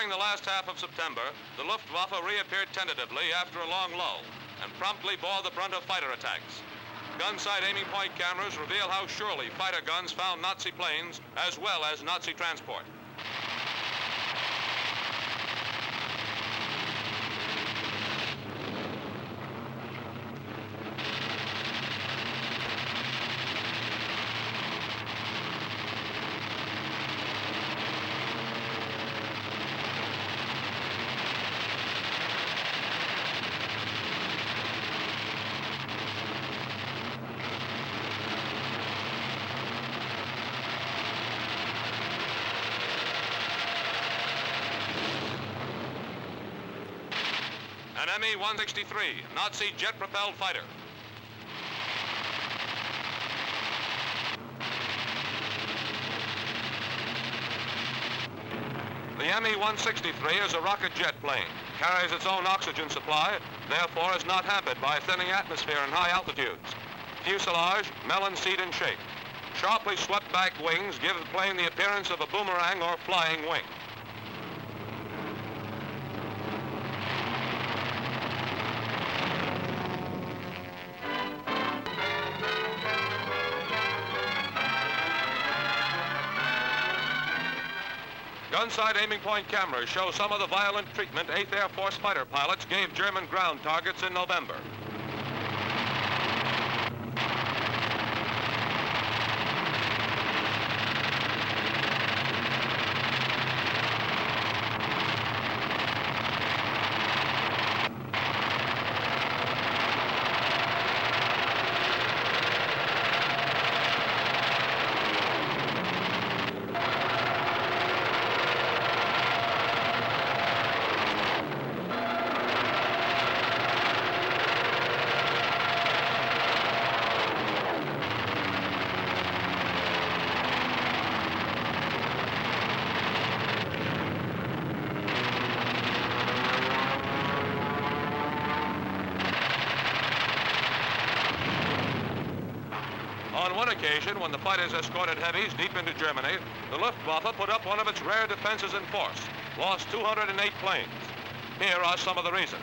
During the last half of September, the Luftwaffe reappeared tentatively after a long lull and promptly bore the brunt of fighter attacks. Gun sight aiming point cameras reveal how surely fighter guns found Nazi planes as well as Nazi transport. An Me-163, Nazi jet-propelled fighter. The Me-163 is a rocket jet plane, carries its own oxygen supply, therefore is not hampered by thinning atmosphere and high altitudes. Fuselage, melon seat in shape. Sharply swept back wings give the plane the appearance of a boomerang or flying wing. Gun sight aiming point cameras show some of the violent treatment 8th Air Force fighter pilots gave German ground targets in November. On one occasion, when the fighters escorted heavies deep into Germany, the Luftwaffe put up one of its rare defenses in force, lost 208 planes. Here are some of the reasons.